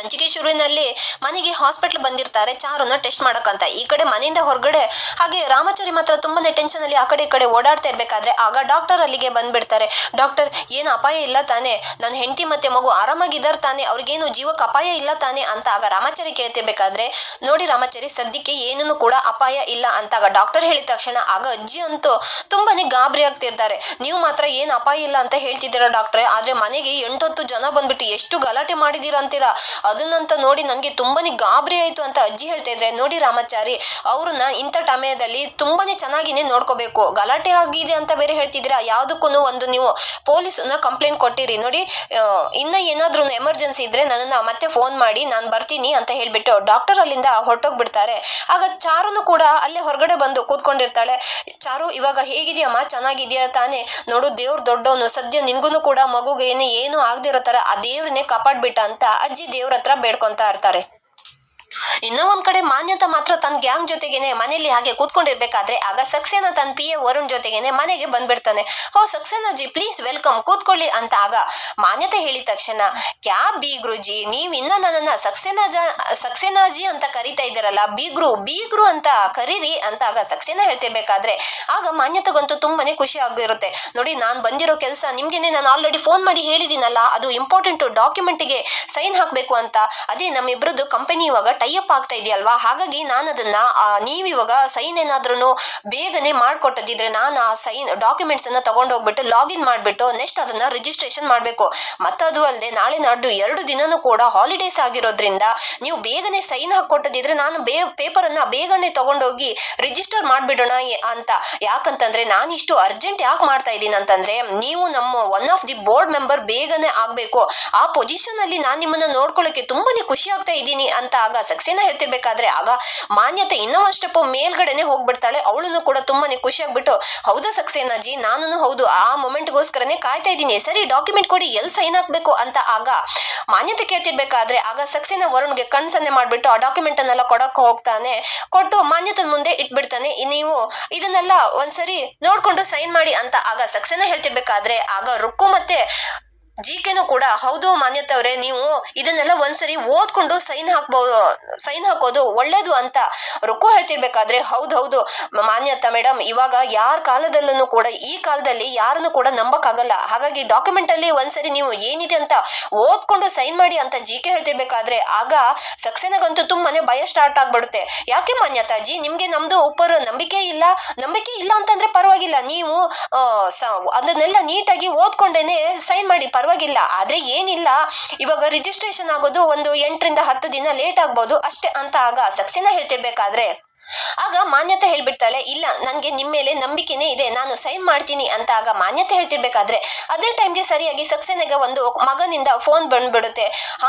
ಸಂಚಿಕೆ ಶುರುವಿನಲ್ಲಿ ಮನೆಗೆ ಹಾಸ್ಪಿಟಲ್ ಬಂದಿರ್ತಾರೆ ಚಾರುನ ಟೆಸ್ಟ್ ಮಾಡಕ್ಕಂತ. ಈ ಕಡೆ ಮನೆಯಿಂದ ಹೊರಗಡೆ ಹಾಗೆ ರಾಮಾಚಾರಿ ಮಾತ್ರ ತುಂಬಾನೇ ಟೆನ್ಷನ್ ಅಲ್ಲಿ ಆ ಕಡೆ ಈ ಕಡೆ ಓಡಾಡ್ತಾ ಇರ್ಬೇಕಾದ್ರೆ ಆಗ ಡಾಕ್ಟರ್ ಅಲ್ಲಿಗೆ ಬಂದ್ಬಿಡ್ತಾರೆ. ಡಾಕ್ಟರ್, ಏನು ಅಪಾಯ ಇಲ್ಲ ತಾನೆ? ನನ್ನ ಹೆಂಡತಿ ಮತ್ತೆ ಮಗು ಆರಾಮಾಗಿದ್ದಾರೆ ತಾನೆ? ಅವ್ರಿಗೇನು ಜೀವಕ್ಕೆ ಅಪಾಯ ಇಲ್ಲ ತಾನೆ ಅಂತ ಆಗ ರಾಮಾಚಾರಿ ಕೇಳ್ತಿರ್ಬೇಕಾದ್ರೆ, ನೋಡಿ ರಾಮಾಚಾರಿ, ಸದ್ಯಕ್ಕೆ ಏನನ್ನು ಕೂಡ ಅಪಾಯ ಇಲ್ಲ ಅಂತ ಆಗ ಡಾಕ್ಟರ್ ಹೇಳಿದ ತಕ್ಷಣ ಆಗ ಅಜ್ಜಿ ಅಂತೂ ತುಂಬಾನೇ ಗಾಬರಿ ಆಗ್ತಿರ್ತಾರೆ. ನೀವು ಮಾತ್ರ ಏನ್ ಅಪಾಯ ಇಲ್ಲ ಅಂತ ಹೇಳ್ತಿದ್ದೀರಾ ಡಾಕ್ಟ್ರೆ, ಆದ್ರೆ ಮನೆಗೆ 8-10 ಜನ ಬಂದ್ಬಿಟ್ಟು ಎಷ್ಟು ಗಲಾಟೆ ಮಾಡಿದೀರಾ ಅಂತೀರಾ, ಅದನ್ನಂತ ನೋಡಿ ನನ್ಗೆ ತುಂಬಾನೇ ಗಾಬರಿ ಆಯ್ತು ಅಂತ ಅಜ್ಜಿ ಹೇಳ್ತಾ ಇದ್ರೆ, ನೋಡಿ ರಾಮಾಚಾರಿ, ಅವ್ರನ್ನ ಇಂಥ ಸಮಯದಲ್ಲಿ ತುಂಬಾನೇ ಚೆನ್ನಾಗಿನೇ ನೋಡ್ಕೋಬೇಕು. ಗಲಾಟೆ ಆಗಿದೆ ಅಂತ ಬೇರೆ ಹೇಳ್ತಿದ್ದೀರಾ, ಯಾವ್ದಕ್ಕೂ ಒಂದು ನೀವು ಪೊಲೀಸನ್ನ ಕಂಪ್ಲೇಂಟ್ ಕೊಟ್ಟಿರಿ. ನೋಡಿ, ಇನ್ನ ಏನಾದ್ರೂ ಎಮರ್ಜೆನ್ಸಿ ಇದ್ರೆ ನನ್ನನ್ನ ಮತ್ತೆ ಫೋನ್ ಮಾಡಿ, ನಾನು ಬರ್ತೀನಿ ಅಂತ ಹೇಳ್ಬಿಟ್ಟು ಡಾಕ್ಟರ್ ಅಲ್ಲಿಂದ ಹೊರಟೋಗ್ಬಿಡ್ತಾರೆ. ಆಗ ಚಾರುನು ಕೂಡ ಅಲ್ಲೇ ಹೊರಗಡೆ ಬಂದು ಕೂತ್ಕೊಂಡಿರ್ತಾಳೆ. ಚಾರು, ಇವಾಗ ಹೇಗಿದ್ಯಮ್ಮ? ಚೆನ್ನಾಗಿದ್ಯಾ ತಾನೆ? ನೋಡು, ದೇವ್ರ ದೊಡ್ಡವನು, ಸದ್ಯ ನಿನ್ಗೂ ಕೂಡ ಮಗುಗೆ ಏನು ಆಗದಿರೋ ತರ ಆ ದೇವ್ರನ್ನೇ ಕಾಪಾಡ್ಬಿಟ್ಟ ಅಂತ ಅಜ್ಜಿ ದೇವ್ರ ಹತ್ರ ಬೇಡ್ಕೊಂತಾ ಇರ್ತಾರೆ. ಇನ್ನೂ ಒಂದ್ ಕಡೆ ಮಾನ್ಯತಾ ಮಾತ್ರ ತನ್ನ ಗ್ಯಾಂಗ್ ಜೊತೆಗೇನೆ ಮನೇಲಿ ಹಾಗೆ ಕೂತ್ಕೊಂಡಿರ್ಬೇಕಾದ್ರೆ ಆಗ ಸಕ್ಸೇನಾ ತನ್ನ PA ವರುಣ್ ಜೊತೆಗೇನೆ ಮನೆಗೆ ಬಂದ್ಬಿಡ್ತಾನೆ. ಓ ಸಕ್ಸೇನಾಜಿ, ಪ್ಲೀಸ್ ವೆಲ್ಕಮ್, ಕೂತ್ಕೊಳ್ಳಿ ಅಂತ ಆಗ ಮಾನ್ಯತೆ ಹೇಳಿದ ತಕ್ಷಣ, ಕ್ಯಾ ಬೀಗ್ರುಜಿ, ನೀವ್ ಇನ್ನ ನನ್ನನ್ನ ಸಕ್ಸೇನಾಜಿ ಅಂತ ಕರಿತಾ ಇದ್ದೀರಲ್ಲ, ಬೀಗ್ರು ಅಂತ ಕರೀರಿ ಅಂತ ಆಗ ಸಕ್ಸೇನಾ ಹೇಳ್ತಿರ್ಬೇಕಾದ್ರೆ ಆಗ ಮಾನ್ಯತೆಗಂತೂ ತುಂಬಾನೇ ಖುಷಿ ಆಗಿರುತ್ತೆ. ನೋಡಿ, ನಾನ್ ಬಂದಿರೋ ಕೆಲಸ ನಿಮ್ಗೆನೆ ನಾನು ಆಲ್ರೆಡಿ ಫೋನ್ ಮಾಡಿ ಹೇಳಿದೀನಲ್ಲ, ಅದು ಇಂಪಾರ್ಟೆಂಟ್ ಡಾಕ್ಯುಮೆಂಟ್ಗೆ ಸೈನ್ ಹಾಕ್ಬೇಕು ಅಂತ. ಅದೇ ನಮ್ಮಿಬ್ರದ್ದು ಕಂಪನಿ ಇವಾಗ ಟೈಅಪ್ ಆಗ್ತಾ ಇದೆಯಲ್ವಾ, ಹಾಗಾಗಿ ನಾನು ಅದನ್ನ ನೀವಿವಾಗ ಸೈನ್ ಏನಾದ್ರೂ ಬೇಗನೆ ಮಾಡ್ಕೊಟ್ಟದಿದ್ರೆ ನಾನು ಆ ಸೈನ್ ಡಾಕ್ಯುಮೆಂಟ್ಸ್ ಅನ್ನ ತಗೊಂಡೋಗ್ಬಿಟ್ಟು ಲಾಗಿನ್ ಮಾಡ್ಬಿಟ್ಟು ನೆಕ್ಸ್ಟ್ ಅದನ್ನ ರಿಜಿಸ್ಟ್ರೇಷನ್ ಮಾಡ್ಬೇಕು. ಮತ್ತದು ಅಲ್ಲದೆ ನಾಳೆ ನಾಡ್ದು 2 ದಿನನೂ ಕೂಡ ಹಾಲಿಡೇಸ್ ಆಗಿರೋದ್ರಿಂದ ನೀವು ಬೇಗನೆ ಸೈನ್ ಹಾಕೊಟ್ಟದಿದ್ರೆ ನಾನು ಪೇಪರ್ ಅನ್ನ ಬೇಗನೆ ತಗೊಂಡೋಗಿ ರಿಜಿಸ್ಟರ್ ಮಾಡ್ಬಿಡೋಣ ಅಂತ. ಯಾಕಂತಂದ್ರೆ ನಾನು ಇಷ್ಟು ಅರ್ಜೆಂಟ್ ಯಾಕೆ ಮಾಡ್ತಾ ಇದ್ದೀನಿ ಅಂತಂದ್ರೆ, ನೀವು ನಮ್ಮ one of the board member ಬೇಗನೆ ಆಗ್ಬೇಕು. ಆ ಪೊಸಿಷನ್ ಅಲ್ಲಿ ನಾನು ನಿಮ್ಮನ್ನ ನೋಡ್ಕೊಳ್ಳೋಕೆ ತುಂಬಾನೇ ಖುಷಿ ಆಗ್ತಾ ಇದ್ದೀನಿ ಅಂತ ಆಗ ಸಕ್ಸೇನಾ ಹೇಳ್ತಿರ್ಬೇಕಾದ್ರೆ ಆಗ ಮಾನ್ಯತೆ ಇನ್ನೂ ಒಂದ್ ಸ್ಟೆಪ್ ಮೇಲ್ಗಡೆನೆ ಹೋಗ್ಬಿಡ್ತಾಳೆ. ಅವಳನ್ನು ಕೂಡ ತುಂಬಾನೇ ಖುಷಿ ಆಗ್ಬಿಟ್ಟು, ಹೌದಾ ಸಕ್ಸೇನಾಜಿ, ನಾನು ಹೌದು, ಆ ಮೊಮೆಂಟ್ಗೋಸ್ಕರನೇ ಕಾಯ್ತಾ ಇದ್ದೀನಿ, ಸರಿ ಡಾಕ್ಯುಮೆಂಟ್ ಕೊಡಿ, ಎಲ್ಲಿ ಸೈನ್ ಹಾಕ್ಬೇಕು ಅಂತ ಆಗ ಮಾನ್ಯತೆ ಕೇಳ್ತಿರ್ಬೇಕಾದ್ರೆ ಆಗ ಸಕ್ಸೇನಾ ವರುಣ್ಗೆ ಕಣ್ಸನ್ನೆ ಮಾಡ್ಬಿಟ್ಟು ಆ ಡಾಕ್ಯುಮೆಂಟ್ ಅನ್ನೆಲ್ಲ ಕೊಡಕ್ ಹೋಗ್ತಾನೆ. ಕೊಟ್ಟು ಮಾನ್ಯತೆ ಮುಂದೆ ಇಟ್ಬಿಡ್ತಾನೆ, ನೀವು ಇದನ್ನೆಲ್ಲ ಒಂದ್ಸರಿ ನೋಡ್ಕೊಂಡು ಸೈನ್ ಮಾಡಿ ಅಂತ ಆಗ ಸಕ್ಸೇನಾ ಹೇಳ್ತಿರ್ಬೇಕಾದ್ರೆ ಆಗ ರುಕ್ಕು ಮತ್ತೆ ಜಿಕೆನೂ ಕೂಡ, ಹೌದು ಮಾನ್ಯತೆ ಅವರೇ, ನೀವು ಇದನ್ನೆಲ್ಲ ಒಂದ್ಸರಿ ಓದ್ಕೊಂಡು ಸೈನ್ ಹಾಕೋದು ಒಳ್ಳೇದು ಅಂತ ರುಕ್ಕು ಹೇಳ್ತಿರ್ಬೇಕಾದ್ರೆ, ಹೌದು ಮಾನ್ಯತಾ ಮೇಡಮ್, ಇವಾಗ ಯಾರ ಕಾಲದಲ್ಲೂ ಕೂಡ ಈ ಕಾಲದಲ್ಲಿ ಯಾರನ್ನು ಕೂಡ ನಂಬಕ್ಕಾಗಲ್ಲ, ಹಾಗಾಗಿ ಡಾಕ್ಯುಮೆಂಟ್ ಅಲ್ಲಿ ಒಂದ್ಸರಿ ನೀವು ಏನಿದೆ ಅಂತ ಓದ್ಕೊಂಡು ಸೈನ್ ಮಾಡಿ ಅಂತ ಜಿಕೆ ಹೇಳ್ತಿರ್ಬೇಕಾದ್ರೆ ಆಗ ಸಕ್ಸೇನಾಗಂತೂ ತುಂಬಾನೇ ಭಯ ಸ್ಟಾರ್ಟ್ ಆಗ್ಬಿಡುತ್ತೆ. ಯಾಕೆ ಮಾನ್ಯತಾಜಿ, ನಿಮ್ಗೆ ನಮ್ದು ಉಪ್ಪರ್ ನಂಬಿಕೆ ಇಲ್ಲ ಅಂತಂದ್ರೆ ಪರವಾಗಿಲ್ಲ, ನೀವು ಅದನ್ನೆಲ್ಲ ನೀಟಾಗಿ ಓದ್ಕೊಂಡೇನೆ ಸೈನ್ ಮಾಡಿ, ಪರವಾಗಿಲ್ಲ. ಆದ್ರೆ ಏನಿಲ್ಲ, ಇವಾಗ ರಿಜಿಸ್ಟ್ರೇಷನ್ ಆಗೋದು ಒಂದು 8-10 ದಿನ ಲೇಟ್ ಆಗ್ಬೋದು ಅಷ್ಟೇ ಅಂತ ಆಗ ಸಕ್ಸೇನಾ ಹೇಳ್ತಿರ್ಬೇಕಾದ್ರೆ ಆಗ ಮಾನ್ಯತೆ ಹೇಳ್ಬಿಡ್ತಾಳೆ, ಇಲ್ಲ ನನ್ಗೆ ನಿಮ್ಮ ಮೇಲೆ ನಂಬಿಕೆನೇ ಇದೆ, ನಾನು ಸೈನ್ ಮಾಡ್ತೀನಿ ಅಂತ ಆಗ ಮಾನ್ಯತೆ ಹೇಳ್ತಿರ್ಬೇಕಾದ್ರೆ ಅದೇ ಟೈಮ್ಗೆ ಸರಿಯಾಗಿ ಸಕ್ಸೇನಾಗೆ ಒಂದು ಮಗನಿಂದ ಫೋನ್ ಬಂದ್ಬಿಡುತ್ತೆ.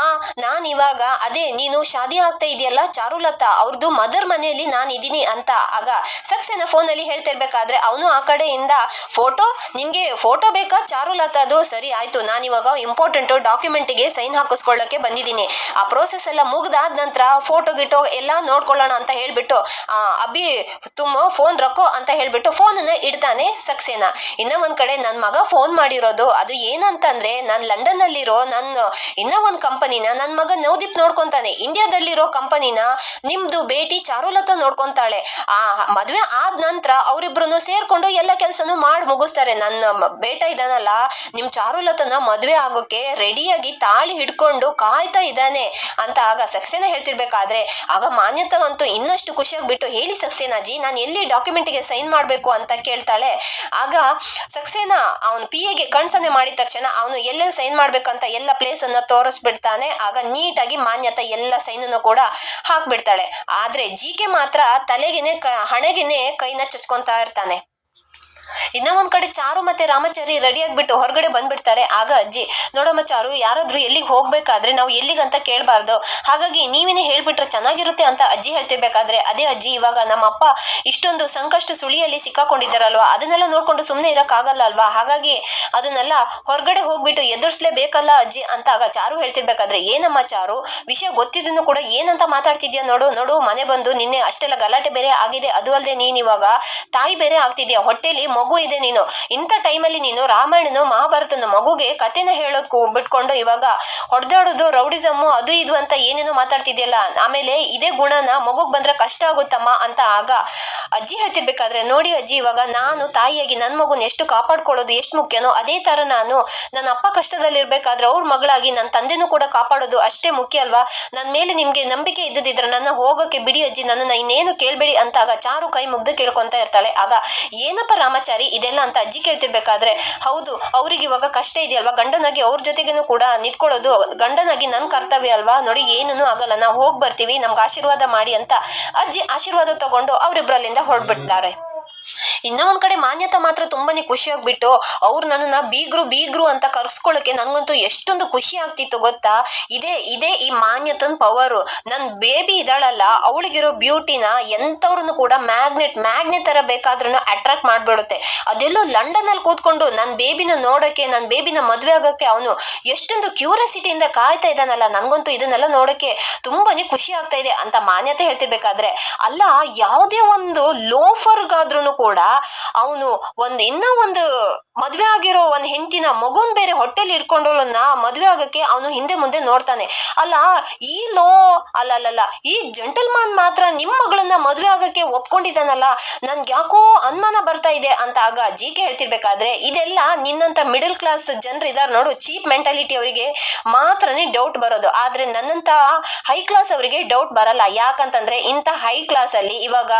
ನಾನ್ ಇವಾಗ ಅದೇ ನೀನು ಶಾದಿ ಆಗ್ತಾ ಇದೆಯಲ್ಲ ಚಾರುಲತಾ ಅವ್ರದ್ದು ಮದರ್ ಮನೆಯಲ್ಲಿ ನಾನು ಇದೀನಿ ಅಂತ ಆಗ ಸಕ್ಸೇನಾ ಫೋನ್ ಅಲ್ಲಿ ಹೇಳ್ತಿರ್ಬೇಕಾದ್ರೆ ಅವನು ಆ ಕಡೆಯಿಂದ ನಿಮ್ಗೆ ಫೋಟೋ ಬೇಕಾ ಚಾರುಲತಾದು? ಸರಿ ಆಯ್ತು, ನಾನಿವಾಗ ಇಂಪಾರ್ಟೆಂಟ್ ಡಾಕ್ಯುಮೆಂಟ್ಗೆ ಸೈನ್ ಹಾಕಿಸ್ಕೊಳ್ಳಕ್ಕೆ ಬಂದಿದ್ದೀನಿ, ಆ ಪ್ರೋಸೆಸ್ ಎಲ್ಲ ಮುಗ್ದಾದ ನಂತರ ಫೋಟೋ ಗಿಟೋ ಎಲ್ಲ ನೋಡ್ಕೊಳ್ಳೋಣ ಅಂತ ಹೇಳ್ಬಿಟ್ಟು ಅಭಿ ತುಮ್ಮ ಫೋನ್ ರಕ್ಕೋ ಅಂತ ಹೇಳ್ಬಿಟ್ಟು ಫೋನ್ ಅನ್ನ ಇಡ್ತಾನೆ ಸಕ್ಸೇನಾ. ಇನ್ನ ಒಂದ್ ಕಡೆ ನನ್ ಮಗ ಫೋನ್ ಮಾಡಿರೋದು ಅದು ಏನಂತಂದ್ರೆ, ನಾನ್ ಲಂಡನ್ ಅಲ್ಲಿರೋ ಇನ್ನ ಒಂದ್ ಕಂಪನಿನ ನನ್ ಮಗ ನವದೀಪ್ ನೋಡ್ಕೊಂತಾನೆ, ಇಂಡಿಯಾದಲ್ಲಿರೋ ಕಂಪನಿನ ನಿಮ್ದು ಬೇಟಿ ಚಾರುಲತಾ ನೋಡ್ಕೊಂತಾಳೆ. ಆ ಮದ್ವೆ ಆದ ನಂತರ ಅವರಿಬ್ರು ಸೇರ್ಕೊಂಡು ಎಲ್ಲ ಕೆಲ್ಸನು ಮಾಡಿ ಮುಗಿಸ್ತಾರೆ. ನನ್ನ ಬೇಟ ಇದಾನಲ್ಲ ನಿಮ್ ಚಾರುಲತನ ಮದ್ವೆ ಆಗೋಕೆ ರೆಡಿಯಾಗಿ ತಾಳಿ ಹಿಡ್ಕೊಂಡು ಕಾಯ್ತಾ ಇದ್ದಾನೆ ಅಂತ ಆಗ ಸಕ್ಸೇನಾ ಹೇಳ್ತಿರ್ಬೇಕಾದ್ರೆ ಆಗ ಮಾನ್ಯತಾ ಅಂತೂ ಇನ್ನಷ್ಟು ಖುಷಿಯಾಗ್ಬಿಟ್ಟು, ಹೇಳಿ ಸಕ್ಸೇನಾಜಿ, ನಾನು ಎಲ್ಲಿ ಡಾಕ್ಯುಮೆಂಟ್ಗೆ ಸೈನ್ ಮಾಡ್ಬೇಕು ಅಂತ ಕೇಳ್ತಾಳೆ. ಆಗ ಸಕ್ಸೇನಾ ಅವನ PAಗೆ ಕಣ್ಸನ್ನೆ ಮಾಡಿದ ತಕ್ಷಣ ಅವನು ಎಲ್ಲೆಲ್ಲಿ ಸೈನ್ ಮಾಡ್ಬೇಕಂತ ಎಲ್ಲ ಪ್ಲೇಸ್ ಅನ್ನ ತೋರಿಸ್ಬಿಡ್ತಾನೆ. ಆಗ ನೀಟಾಗಿ ಮಾನ್ಯತಾ ಎಲ್ಲ ಸೈನನ್ನು ಕೂಡ ಹಾಕ್ಬಿಡ್ತಾಳೆ. ಆದ್ರೆ ಜಿಕೆ ಮಾತ್ರ ಹಣೆಗೆನೆ ಕೈನ ಚಚ್ಕೊಂತಾ ಇರ್ತಾನೆ. ಇನ್ನ ಒಂದ್ ಕಡೆ ಚಾರು ಮತ್ತೆ ರಾಮಾಚಾರಿ ರೆಡಿ ಆಗ್ಬಿಟ್ಟು ಹೊರಗಡೆ ಬಂದ್ಬಿಡ್ತಾರೆ. ಆಗ ಅಜ್ಜಿ, ನೋಡಮ್ಮ ಚಾರು, ಯಾರಾದ್ರೂ ಎಲ್ಲಿಗೆ ಹೋಗ್ಬೇಕಾದ್ರೆ ನಾವು ಎಲ್ಲಿಗಂತ ಕೇಳ್ಬಾರ್ದು, ಹಾಗಾಗಿ ನೀವೇನೆ ಹೇಳ್ಬಿಟ್ರೆ ಚೆನ್ನಾಗಿರುತ್ತೆ ಅಂತ ಅಜ್ಜಿ ಹೇಳ್ತಿರ್ಬೇಕಾದ್ರೆ, ಅದೇ ಅಜ್ಜಿ, ಇವಾಗ ನಮ್ಮಪ್ಪ ಇಷ್ಟೊಂದು ಸಂಕಷ್ಟ ಸುಳಿಯಲ್ಲಿ ಸಿಕ್ಕಾಕೊಂಡಿದ್ದಾರಲ್ವಾ, ಅದನ್ನೆಲ್ಲ ನೋಡ್ಕೊಂಡು ಸುಮ್ನೆ ಇರಕ್ಕಾಗಲ್ಲ ಅಲ್ವಾ, ಹಾಗಾಗಿ ಅದನ್ನೆಲ್ಲ ಹೊರಗಡೆ ಹೋಗ್ಬಿಟ್ಟು ಎದುರಿಸ್ಲೇಬೇಕಲ್ಲ ಅಜ್ಜಿ ಅಂತ ಆಗ ಚಾರು ಹೇಳ್ತಿರ್ಬೇಕಾದ್ರೆ, ಏನಮ್ಮ ಚಾರು, ವಿಷಯ ಗೊತ್ತಿದ್ದನ್ನು ಕೂಡ ಏನಂತ ಮಾತಾಡ್ತಿದ್ಯಾ, ನೋಡು ಮನೆ ಬಂದು ನಿನ್ನೆ ಅಷ್ಟೆಲ್ಲ ಗಲಾಟೆ ಬೇರೆ ಆಗಿದೆ, ಅದು ಅಲ್ಲದೆ ನೀನ್ ಇವಾಗ ತಾಯಿ ಬೇರೆ ಆಗ್ತಿದ್ಯಾ, ಹೊಟ್ಟೆಲಿ ಮಗು ಇದೆ, ನೀನು ಇಂಥ ಟೈಮಲ್ಲಿ ನೀನು ರಾಮಾಯಣನು ಮಹಾಭಾರತನ ಮಗುಗೆ ಕತೆನ ಹೇಳೋದ್ ಬಿಟ್ಕೊಂಡು ಇವಾಗ ಹೊಡೆದಾಡೋದು ರೌಡಿಸಮ್ಮು ಅದು ಇದು ಅಂತ ಏನೇನೋ ಮಾತಾಡ್ತಿದ್ಯಲ್ಲ, ಆಮೇಲೆ ಇದೇ ಗುಣನ ಮಗುಗ್ ಬಂದ್ರೆ ಕಷ್ಟ ಆಗುತ್ತಮ್ಮ ಅಂತ ಆಗ ಅಜ್ಜಿ ಹೇಳ್ತಿರ್ಬೇಕಾದ್ರೆ, ನೋಡಿ ಅಜ್ಜಿ, ಇವಾಗ ನಾನು ತಾಯಿಯಾಗಿ ನನ್ನ ಮಗುನ ಎಷ್ಟು ಕಾಪಾಡ್ಕೊಳ್ಳೋದು ಎಷ್ಟು ಮುಖ್ಯನೋ ಅದೇ ತರ ನಾನು ನನ್ನ ಅಪ್ಪ ಕಷ್ಟದಲ್ಲಿರ್ಬೇಕಾದ್ರೆ ಅವ್ರ ಮಗಳಾಗಿ ನನ್ನ ತಂದೆನೂ ಕೂಡ ಕಾಪಾಡೋದು ಅಷ್ಟೇ ಮುಖ್ಯ ಅಲ್ವಾ. ನನ್ನ ಮೇಲೆ ನಿಮ್ಗೆ ನಂಬಿಕೆ ಇದ್ದದಿದ್ರೆ ನನ್ನ ಹೋಗಕ್ಕೆ ಬಿಡಿ ಅಜ್ಜಿ, ನನ್ನನ್ನ ಇನ್ನೇನು ಕೇಳ್ಬೇಡಿ ಅಂತ ಆಗ ಚಾರು ಕೈ ಮುಗ್ದು ಕೇಳ್ಕೊಂತ ಇರ್ತಾಳೆ. ಆಗ ಏನಪ್ಪ ರಾಮಾಚಾರಿ ಇದೆಲ್ಲ ಅಂತ ಅಜ್ಜಿ ಕೇಳ್ತಿರ್ಬೇಕಾದ್ರೆ, ಹೌದು ಅವ್ರಿಗೆ ಇವಾಗ ಕಷ್ಟ ಇದೆಯಲ್ವಾ, ಗಂಡನಾಗಿ ಅವ್ರ ಜೊತೆಗೇನು ಕೂಡ ನಿಂತ್ಕೊಳ್ಳೋದು ಗಂಡನಾಗಿ ನನ್ ಕರ್ತವ್ಯ ಅಲ್ವಾ, ನೋಡಿ ಏನೂ ಆಗಲ್ಲ, ನಾವು ಹೋಗ್ ಬರ್ತೀವಿ, ನಮ್ಗೆ ಆಶೀರ್ವಾದ ಮಾಡಿ ಅಂತ ಅಜ್ಜಿ ಆಶೀರ್ವಾದ ತಗೊಂಡು ಅವರಿಬ್ರಲ್ಲಿಂದ ಹೊರಡ್ಬಿಡ್ತಾರೆ. ಇನ್ನ ಒಂದ್ ಕಡೆ ಮಾನ್ಯತಾ ಮಾತ್ರ ತುಂಬಾನೇ ಖುಷಿ ಆಗ್ಬಿಟ್ಟು ಅವ್ರು ನನ್ನನ್ನ ಬೀಗ್ರು ಅಂತ ಕರ್ಸ್ಕೊಳಕ್ಕೆ ನನ್ಗಂತೂ ಎಷ್ಟೊಂದು ಖುಷಿ ಆಗ್ತಿತ್ತು ಗೊತ್ತಾ. ಇದೇ ಈ ಮಾನ್ಯತನ್ ಪವರು. ನನ್ ಬೇಬಿ ಇದಾಳಲ್ಲ, ಅವಳಿಗಿರೋ ಬ್ಯೂಟಿನ ಎಂತವ್ರನ್ನು ಕೂಡ ಮ್ಯಾಗ್ನೆಟ್ ತರ ಬೇಕಾದ್ರೂ ಅಟ್ರಾಕ್ಟ್ ಮಾಡ್ಬಿಡುತ್ತೆ. ಅದೆಲ್ಲೋ ಲಂಡನ್ ಅಲ್ಲಿ ಕೂತ್ಕೊಂಡು ನನ್ ಬೇಬಿನ ನೋಡಕ್ಕೆ, ನನ್ ಬೇಬಿನ ಮದ್ವೆ ಆಗಕ್ಕೆ ಅವನು ಎಷ್ಟೊಂದು ಕ್ಯೂರಿಯಾಸಿಟಿಯಿಂದ ಕಾಯ್ತಾ ಇದ್ದಾನಲ್ಲ, ನನ್ಗಂತೂ ಇದನ್ನೆಲ್ಲ ನೋಡಕ್ಕೆ ತುಂಬಾನೇ ಖುಷಿ ಆಗ್ತಾ ಇದೆ ಅಂತ ಮಾನ್ಯತೆ ಹೇಳ್ತಿರ್ಬೇಕಾದ್ರೆ, ಅಲ್ಲ ಯಾವುದೇ ಒಂದು ಲೋಫರ್ಗಾದ್ರೂ ಕೂಡ ಅವನು ಇನ್ನೂ ಒಂದು ಮದ್ವೆ ಆಗಿರೋ ಒಂದ್ ಹೆಂಡತಿನ ಮಗುನ್ ಬೇರೆ ಹೊಟ್ಟೆಲಿ ಇಟ್ಕೊಂಡೋಳನ್ನ ಮದ್ವೆ ಆಗಕ್ಕೆ ಅವನು ಹಿಂದೆ ಮುಂದೆ ನೋಡ್ತಾನೆ. ಅಲ್ಲ ಅಲ್ಲ ಈ ಜೆಂಟಲ್ಮಾನ್ ಮಾತ್ರ ನಿಮ್ ಮಗಳನ್ನ ಮದ್ವೆ ಆಗಕ್ಕೆ ಒಪ್ಕೊಂಡಿದ್ದಾನಲ್ಲ, ನನ್ಗೆ ಯಾಕೋ ಅನುಮಾನ ಬರ್ತಾ ಇದೆ ಅಂತ ಆಗ ಜಿಕೆ ಹೇಳ್ತಿರ್ಬೇಕಾದ್ರೆ, ಇದೆಲ್ಲ ನಿನ್ನಂತ ಮಿಡಲ್ ಕ್ಲಾಸ್ ಜನರು ಇದಾರೆ ನೋಡು, ಚೀಪ್ ಮೆಂಟಾಲಿಟಿ ಅವರಿಗೆ ಮಾತ್ರನೇ ಡೌಟ್ ಬರೋದು. ಆದ್ರೆ ನನ್ನಂತ ಹೈ ಕ್ಲಾಸ್ ಅವರಿಗೆ ಡೌಟ್ ಬರಲ್ಲ. ಯಾಕಂತಂದ್ರೆ ಇಂಥ ಹೈ ಕ್ಲಾಸ್ ಅಲ್ಲಿ ಇವಾಗ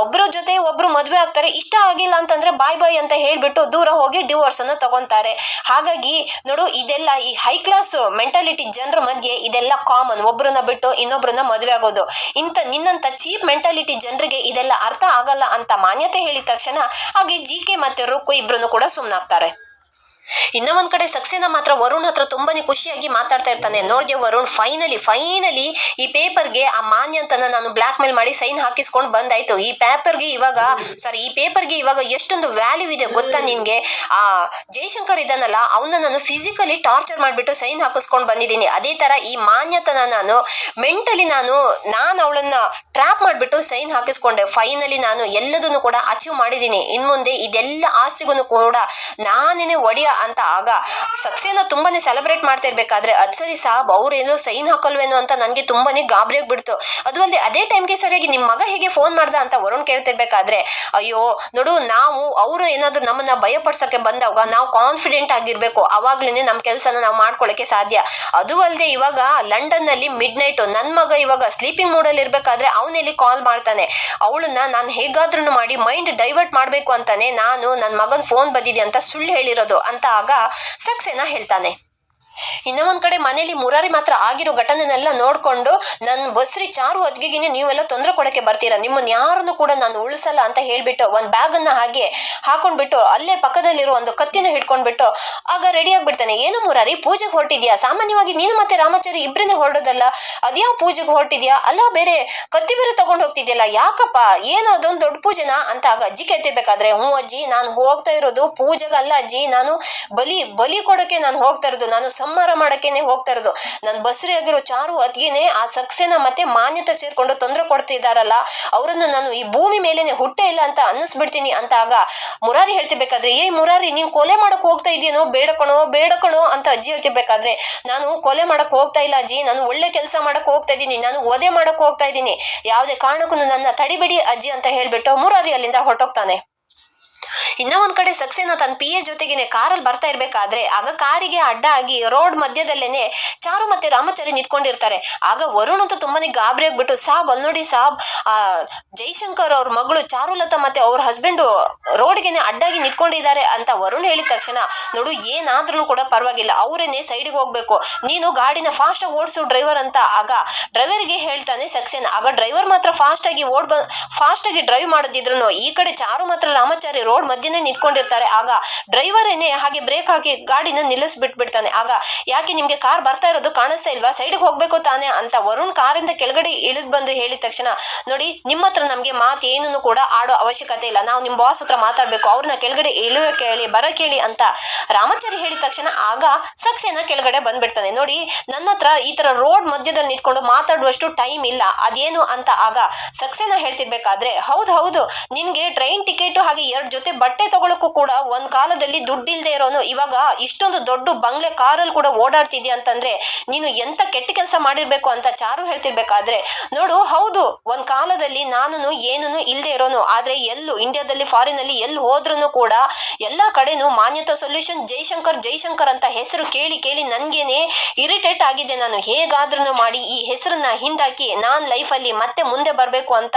ಒಬ್ರ ಜೊತೆ ಒಬ್ರು ಮದ್ವೆ ಆಗ್ತಾರೆ, ಇಷ್ಟ ಆಗಿಲ್ಲ ಅಂತಂದ್ರೆ ಬಾಯ್ ಅಂತ ಹೇಳ್ಬಿಟ್ಟು ದೂರ ಹೋಗಿ ಡಿವೋರ್ಸ್ ಅನ್ನ ತಗೊಂತಾರೆ. ಹಾಗಾಗಿ ನೋಡು, ಇದೆಲ್ಲ ಈ ಹೈ ಕ್ಲಾಸ್ ಮೆಂಟಾಲಿಟಿ ಜನರ ಮಧ್ಯೆ ಇದೆಲ್ಲ ಕಾಮನ್, ಒಬ್ರನ್ನ ಬಿಟ್ಟು ಇನ್ನೊಬ್ರನ್ನ ಮದ್ವೆ ಆಗೋದು. ನಿನ್ನಂತ ಚೀಪ್ ಮೆಂಟಾಲಿಟಿ ಜನರಿಗೆ ಇದೆಲ್ಲ ಅರ್ಥ ಆಗಲ್ಲ ಅಂತ ಮಾನ್ಯತೆ ಹೇಳಿದ ತಕ್ಷಣ ಹಾಗೆ ಜಿಕೆ ಮತ್ತೆ ರುಕ್ಕು ಇಬ್ರು ಕೂಡ ಸುಮ್ನಾಗ್ತಾರೆ. ಇನ್ನ ಒಂದ್ ಕಡೆ ಸಕ್ಸೇನಾ ಮಾತ್ರ ವರುಣ್ ಹತ್ರ ತುಂಬಾನೇ ಖುಷಿಯಾಗಿ ಮಾತಾಡ್ತಾ ಇರ್ತಾನೆ. ನೋಡ್ದೆ ವರುಣ್, ಫೈನಲಿ ಈ ಪೇಪರ್ಗೆ ಆ ಮಾನ್ಯತನ ನಾನು ಬ್ಲಾಕ್ ಮೇಲ್ ಮಾಡಿ ಸೈನ್ ಹಾಕಿಸ್ಕೊಂಡು ಬಂದಾಯ್ತು. ಈ ಪೇಪರ್ಗೆ ಇವಾಗ ಎಷ್ಟೊಂದು ವ್ಯಾಲ್ಯೂ ಇದೆ ಗೊತ್ತಾ ನಿನ್ಗೆ. ಆ ಜಯಶಂಕರ್ ಇದ್ದಾನಲ್ಲ, ಅವನ್ನ ನಾನು ಫಿಸಿಕಲಿ ಟಾರ್ಚರ್ ಮಾಡ್ಬಿಟ್ಟು ಸೈನ್ ಹಾಕಿಸ್ಕೊಂಡು ಬಂದಿದ್ದೀನಿ. ಅದೇ ತರ ಈ ಮಾನ್ಯತನ ನಾನು ಮೆಂಟಲಿ ನಾನು ಅವಳನ್ನ ಟ್ರ್ಯಾಪ್ ಮಾಡ್ಬಿಟ್ಟು ಸೈನ್ ಹಾಕಿಸ್ಕೊಂಡೆ. ಫೈನಲಿ ನಾನು ಎಲ್ಲದನ್ನು ಕೂಡ ಅಚೀವ್ ಮಾಡಿದ್ದೀನಿ. ಇನ್ ಮುಂದೆ ಇದೆಲ್ಲ ಆಸ್ತಿಗೂ ಕೂಡ ನಾನೇನೆ ಒಡೆಯ ಅಂತ ಆಗ ಸಕ್ಸೇನಾ ತುಂಬಾನೇ ಸೆಲೆಬ್ರೇಟ್ ಮಾಡ್ತಾ ಇರ್ಬೇಕಾದ್ರೆ, ಅದ್ಸರಿ ಸಾಬ್ ಅವ್ರೇನೋ ಸೈನ್ ಹಾಕಲ್ವೇನೋ ಅಂತ ನನ್ಗೆ ತುಂಬಾನೇ ಗಾಬರಿ ಆಗ್ಬಿಡ್ತು. ಅದು ಅಲ್ಲದೆ ಅದೇ ಟೈಮ್ಗೆ ಸರಿಯಾಗಿ ನಿಮ್ ಮಗ ಹೇಗೆ ಫೋನ್ ಮಾಡ್ದ ಅಂತ ವರುಣ್ ಕೇಳ್ತಿರ್ಬೇಕಾದ್ರೆ, ಅಯ್ಯೋ ನೋಡು, ಅವರು ಏನಾದ್ರು ನಮ್ಮನ್ನ ಭಯ ಪಡ್ಸಕ್ಕೆ ಬಂದಾಗ ನಾವು ಕಾನ್ಫಿಡೆಂಟ್ ಆಗಿರ್ಬೇಕು, ಅವಾಗ್ಲೇನೆ ನಮ್ ಕೆಲ್ಸನ ನಾವು ಮಾಡ್ಕೊಳಕ್ಕೆ ಸಾಧ್ಯ. ಅದು ಅಲ್ಲದೆ ಇವಾಗ ಲಂಡನ್ ನಲ್ಲಿ ಮಿಡ್ ನೈಟ್ ನನ್ ಮಗ ಇವಾಗ ಸ್ಲೀಪಿಂಗ್ ಮೂಡ್ ಅಲ್ಲಿ ಇರ್ಬೇಕಾದ್ರೆ ಅವನಲ್ಲಿ ಕಾಲ್ ಮಾಡ್ತಾನೆ. ಅವಳನ್ನ ನಾನು ಹೇಗಾದ್ರೂ ಮಾಡಿ ಮೈಂಡ್ ಡೈವರ್ಟ್ ಮಾಡ್ಬೇಕು ಅಂತಾನೆ ನಾನು ನನ್ ಮಗನ್ ಫೋನ್ ಬಂದಿದೆ ಅಂತ ಸುಳ್ಳು ಹೇಳಿರೋದು ಅಂತ ಆಗ ಸಕ್ಸೇನಾ ಹೇಳ್ತಾನೆ. ಇನ್ನ ಒಂದ್ ಕಡೆ ಮನೇಲಿ ಮುರಾರಿ ಮಾತ್ರ ಆಗಿರೋ ಘಟನೆನೆಲ್ಲ ನೋಡ್ಕೊಂಡು, ನನ್ ಬಸ್ರಿ ಚಾರು ಹೊತ್ತಿಗೆನೆ ನೀವೆಲ್ಲ ತೊಂದರೆ ಕೊಡಕ್ಕೆ ಬರ್ತೀರಾ, ನಿಮ್ಮನ್ನ ಯಾರನ್ನು ಕೂಡ ನಾನು ಉಳಿಸಲ್ಲ ಅಂತ ಹೇಳ್ಬಿಟ್ಟು ಒಂದ್ ಬ್ಯಾಗ್ ಅನ್ನ ಹಾಗೆ ಹಾಕೊಂಡ್ಬಿಟ್ಟು ಅಲ್ಲೇ ಪಕ್ಕದಲ್ಲಿರೋ ಒಂದು ಕತ್ತಿನ ಹಿಡ್ಕೊಂಡ್ಬಿಟ್ಟು ಆಗ ರೆಡಿ ಆಗ್ಬಿಡ್ತಾನೆ. ಏನು ಮುರಾರಿ, ಪೂಜೆಗೆ ಹೊರಟಿದ್ಯಾ? ಸಾಮಾನ್ಯವಾಗಿ ನೀನು ಮತ್ತೆ ರಾಮಾಚಾರಿ ಇಬ್ರನ್ನೇ ಹೊರಡೋದಲ್ಲ, ಅದ್ಯಾವ ಪೂಜೆಗೆ ಹೊರಟಿದ್ಯಾ? ಅಲ್ಲ ಬೇರೆ ಕತ್ತಿ ಬೇರೆ ತಗೊಂಡ್ ಹೋಗ್ತಿದ್ಯಲ್ಲ, ಯಾಕಪ್ಪ, ಏನೋ ಅದೊಂದು ದೊಡ್ಡ ಪೂಜೆನಾ ಅಂತ ಆಗ ಅಜ್ಜಿ ಕೇಳ್ತಿರ್ಬೇಕಾದ್ರೆ, ಹ್ಞೂ ಅಜ್ಜಿ, ನಾನು ಹೋಗ್ತಾ ಇರೋದು ಪೂಜೆಗಲ್ಲ ಅಜ್ಜಿ, ನಾನು ಬಲಿ ಕೊಡಕ್ಕೆ ನಾನು ಹೋಗ್ತಾ ಇರೋದು, ನಾನು ಸಂಹಾರ ಮಾಡಕ್ಕೇನೆ ಹೋಗ್ತಾ ಇರೋದು. ನನ್ ಬಸ್ರಿ ಆಗಿರೋ ಚಾರು ಅದ್ಗೆನೆ ಆ ಸಕ್ಸೇನಾ ಮತ್ತೆ ಮಾನ್ಯತೆ ಸೇರ್ಕೊಂಡು ತೊಂದರೆ ಕೊಡ್ತಿದಾರಲ್ಲ, ಅವರನ್ನು ನಾನು ಈ ಭೂಮಿ ಮೇಲೇನೆ ಹುಟ್ಟೆ ಇಲ್ಲ ಅಂತ ಅನ್ನಿಸ್ಬಿಡ್ತೀನಿ ಅಂತ ಆಗ ಮುರಾರಿ ಹೇಳ್ತಿರ್ಬೇಕಾದ್ರೆ, ಮುರಾರಿ, ನೀನ್ ಕೊಲೆ ಮಾಡಕ್ ಹೋಗ್ತಾ ಇದೆಯೇನೋ, ಬೇಡ ಕಣೋ ಅಂತ ಅಜ್ಜಿ ಹೇಳ್ತಿರ್ಬೇಕಾದ್ರೆ, ನಾನು ಕೊಲೆ ಮಾಡಕ್ ಹೋಗ್ತಾ ಇಲ್ಲ ಅಜ್ಜಿ, ನಾನು ಒಳ್ಳೆ ಕೆಲಸ ಮಾಡಕ್ ಹೋಗ್ತಾ ಇದ್ದೀನಿ, ನಾನು ವಧೆ ಮಾಡಕ್ ಹೋಗ್ತಾ ಇದ್ದೀನಿ, ಯಾವ್ದೇ ಕಾರಣಕ್ಕೂ ನನ್ನ ತಡಿಬೇಡಿ ಅಜ್ಜಿ ಅಂತ ಹೇಳ್ಬಿಟ್ಟು ಮುರಾರಿ ಅಲ್ಲಿಂದ ಹೊರಟೋಗ್ತಾನೆ. ಇನ್ನ ಒಂದ್ ಕಡೆ ಸಕ್ಸೇನಾ ತನ್ನ PA ಜೊತೆಗೇನೆ ಕಾರಲ್ಲಿ ಬರ್ತಾ ಇರ್ಬೇಕಾದ್ರೆ ಆಗ ಕಾರಿಗೆ ಅಡ್ಡ ಆಗಿ ರೋಡ್ ಮಧ್ಯದಲ್ಲೇನೆ ಚಾರು ಮತ್ತೆ ರಾಮಾಚಾರಿ ನಿಂತ್ಕೊಂಡಿರ್ತಾರೆ. ಆಗ ವರುಣ್ ಅಂತೂ ತುಂಬಾನೇ ಗಾಬರಿ ಆಗ್ಬಿಟ್ಟು, ಸಾಬ್ ಅಲ್ಲಿ ನೋಡಿ ಸಾಬ್, ಜೈಶಂಕರ್ ಅವ್ರ ಮಗಳು ಚಾರುಲತಾ ಮತ್ತೆ ಅವ್ರ ಹಸ್ಬೆಂಡ್ ರೋಡ್ಗೆನೆ ಅಡ್ಡಾಗಿ ನಿಂತ್ಕೊಂಡಿದ್ದಾರೆ ಅಂತ ವರುಣ್ ಹೇಳಿದ ತಕ್ಷಣ, ನೋಡು ಏನಾದ್ರೂ ಕೂಡ ಪರವಾಗಿಲ್ಲ, ಅವರೇನೆ ಸೈಡ್ಗೆ ಹೋಗ್ಬೇಕು, ನೀನು ಗಾಡಿನ ಫಾಸ್ಟ್ ಆಗಿ ಓಡಿಸು ಡ್ರೈವರ್ ಅಂತ ಆಗ ಡ್ರೈವರ್ಗೆ ಹೇಳ್ತಾನೆ ಸಕ್ಸೇನಾ. ಆಗ ಡ್ರೈವರ್ ಮಾತ್ರ ಫಾಸ್ಟ್ ಆಗಿ ಡ್ರೈವ್ ಮಾಡೋದಿದ್ರು ಈ ಕಡೆ ಚಾರು ಮಾತ್ರ ರಾಮಾಚಾರಿ ರೋಡ್ ಮಧ್ಯನೇ ನಿಂತ್ಕೊಂಡಿರ್ತಾರೆ. ಆಗ ಡ್ರೈವರ್ ಏನೇ ಹಾಗೆ ಬ್ರೇಕ್ ಹಾಕಿ ಗಾಡಿನ ನಿಲ್ಲಿಸ್ಬಿಟ್ಬಿಡ್ತಾನೆ. ಆಗ ಯಾಕೆ ನಿಮ್ಗೆ ಕಾರ್ ಬರ್ತಾ ಇರೋದು ಕಾಣಿಸ್ತಾ ಇಲ್ವಾ, ಸೈಡ್ಗೆ ಹೋಗ್ಬೇಕು ತಾನೆ ಅಂತ ವರುಣ್ ಕಾರಿಂದ ಕೆಳಗಡೆ ಇಳಿದ್ ಬಂದು ಹೇಳಿದ ತಕ್ಷಣ, ನೋಡಿ ನಿಮ್ಮ ಹತ್ರ ನಮ್ಗೆ ಮಾತು ಏನನ್ನು ಕೂಡ ಆಡೋ ಅವಶ್ಯಕತೆ ಇಲ್ಲ, ನಾವು ನಿಮ್ ಬಾಸ್ ಹತ್ರ ಮಾತಾಡ್ಬೇಕು, ಅವ್ರನ್ನ ಕೆಳಗಡೆ ಇಳಿಯೋಕೆ ಹೇಳಿ ಬರಕ್ ಹೇಳಿ ಅಂತ ರಾಮಾಚಾರಿ ಹೇಳಿದ ತಕ್ಷಣ ಆಗ ಸಕ್ಸೇನಾ ಕೆಳಗಡೆ ಬಂದ್ಬಿಡ್ತಾನೆ. ನೋಡಿ ನನ್ನ ಹತ್ರ ಈ ತರ ರೋಡ್ ಮಧ್ಯದಲ್ಲಿ ನಿಂತ್ಕೊಂಡು ಮಾತಾಡುವಷ್ಟು ಟೈಮ್ ಇಲ್ಲ, ಅದೇನು ಅಂತ ಆಗ ಸಕ್ಸೇನಾ ಹೇಳ್ತಿರ್ಬೇಕಾದ್ರೆ, ಹೌದು ನಿನ್ಗೆ ಟ್ರೈನ್ ಟಿಕೆಟ್ ಹಾಗೆ 2 ಜೊತೆ ಬಟ್ಟೆ ಬಟ್ಟೆ ತಗೊಳಕ್ಕೂ ಕೂಡ ಒಂದ್ ಕಾಲದಲ್ಲಿ ದುಡ್ಡಿಲ್ದೆ ಇರೋನು ಇವಾಗ ಇಷ್ಟೊಂದು ದೊಡ್ಡ ಬಂಗ್ಲೆ ಕಾರಲ್ಲಿ ಕೂಡ ಓಡಾಡ್ತಿದ್ಯಾ ಅಂತಂದ್ರೆ ನೀನು ಎಂತ ಕೆಟ್ಟ ಕೆಲಸ ಮಾಡಿರ್ಬೇಕು ಅಂತ ಚಾರು ಹೇಳ್ತಿರ್ಬೇಕಾದ್ರೆ ನೋಡು, ಹೌದು ಒಂದ್ ಕಾಲದಲ್ಲಿ ನಾನು ಏನೂ ಇಲ್ದೆ ಇರೋನು, ಆದ್ರೆ ಇಂಡಿಯಾದಲ್ಲಿ ಫಾರಿನ್ ಅಲ್ಲಿ ಎಲ್ಲಿ ಹೋದ್ರೂ ಕೂಡ ಎಲ್ಲಾ ಕಡೆನೂ ಮಾನ್ಯತಾ ಸೊಲ್ಯೂಷನ್ ಜೈಶಂಕರ್ ಅಂತ ಹೆಸರು ಕೇಳಿ ಕೇಳಿ ನನ್ಗೇನೆ ಇರಿಟೇಟ್ ಆಗಿದೆ. ನಾನು ಹೇಗಾದ್ರೂ ಮಾಡಿ ಈ ಹೆಸರನ್ನ ಹಿಂದಾಕಿ ನಾನ್ ಲೈಫ್ ಅಲ್ಲಿ ಮತ್ತೆ ಮುಂದೆ ಬರ್ಬೇಕು ಅಂತ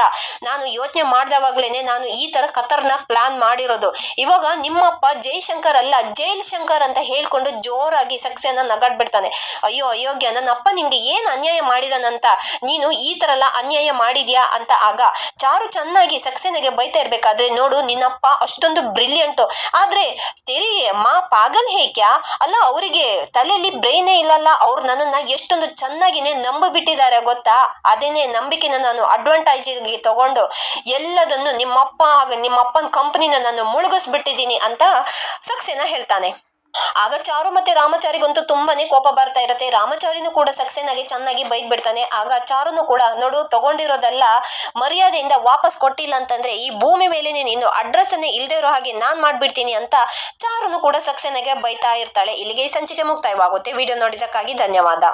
ನಾನು ಯೋಚನೆ ಮಾಡ್ದವಾಗ್ಲೇನೆ ನಾನು ಈ ತರ ಖತರ್ನಾಕ್ ಪ್ಲಾನ್ ಮಾಡಿರೋದು. ಇವಾಗ ನಿಮ್ಮಪ್ಪ ಜೈಶಂಕರ್ ಅಲ್ಲ ಜೈಲ್ ಶಂಕರ್ ಅಂತ ಹೇಳ್ಕೊಂಡು ಜೋರಾಗಿ ಸಕ್ಸೆನ ನಗಾಡ್ಬಿಡ್ತಾನೆ. ಅಯ್ಯೋ ಅಯೋಗ್ಯ, ನನ್ನಪ್ಪ ನಿಂಗೆ ಏನ್ ಅನ್ಯಾಯ ಮಾಡಿದನಂತ ನೀನು ಈ ತರ ಎಲ್ಲ ಅನ್ಯಾಯ ಮಾಡಿದ್ಯಾ ಅಂತ. ಆಗ ಚಾರು ಚೆನ್ನಾಗಿ ಸಕ್ಸೆನಾಗೆ ಬೈತಾ ಇರ್ಬೇಕಾದ್ರೆ, ನೋಡು ನಿನ್ನಪ್ಪ ಅಷ್ಟೊಂದು ಬ್ರಿಲಿಯಂಟ್, ಆದ್ರೆ ತೆರಿಗೆ ಮಾ ಪಾಗಲ್ ಹೇಕ್ಯಾ ಅಲ್ಲ, ಅವರಿಗೆ ತಲೆಯಲ್ಲಿ ಬ್ರೈನೇ ಇಲ್ಲಲ್ಲ, ಅವ್ರು ನನ್ನನ್ನ ಎಷ್ಟೊಂದು ಚೆನ್ನಾಗಿನೇ ನಂಬಿಬಿಟ್ಟಿದ್ದಾರೆ ಗೊತ್ತಾ. ಅದೇನೇ ನಂಬಿಕೆನ ನಾನು ಅಡ್ವಾಂಟೇಜ್ ತಗೊಂಡು ಎಲ್ಲದನ್ನು ನಿಮ್ಮಪ್ಪನ ಕಂಪನಿನ ನಾನು ಮುಳುಗಿಸ್ಬಿಟ್ಟಿದ್ದೀನಿ ಅಂತ ಸಕ್ಸೆನಾ ಹೇಳ್ತಾನೆ. ಆಗ ಚಾರು ಮತ್ತೆ ರಾಮಚಾರಿಗಂತೂ ತುಂಬಾನೇ ಕೋಪ ಬರ್ತಾ ಇರುತ್ತೆ. ರಾಮಚಾರಿನೂ ಕೂಡ ಸಕ್ಸೆನಾಗಿ ಚೆನ್ನಾಗಿ ಬೈದ್ ಬಿಡ್ತಾನೆ. ಆಗ ಚಾರುನು ಕೂಡ, ನೋಡು ತಗೊಂಡಿರೋದೆಲ್ಲ ಮರ್ಯಾದೆಯಿಂದ ವಾಪಸ್ ಕೊಟ್ಟಿಲ್ಲ ಅಂತಂದ್ರೆ ಈ ಭೂಮಿ ಮೇಲೆ ನೀನು ಅಡ್ರೆಸ್ ಅನ್ನೇ ಇಲ್ದೇ ಇರೋ ಹಾಗೆ ನಾನ್ ಮಾಡ್ಬಿಡ್ತೀನಿ ಅಂತ ಚಾರುನು ಕೂಡ ಸಕ್ಸೆನಾಗೆ ಬೈತಾ ಇರ್ತಾಳೆ. ಇಲ್ಲಿಗೆ ಈ ಸಂಚಿಕೆ ಮುಕ್ತಾಯವಾಗುತ್ತೆ. ವಿಡಿಯೋ ನೋಡಿದಕ್ಕಾಗಿ ಧನ್ಯವಾದ.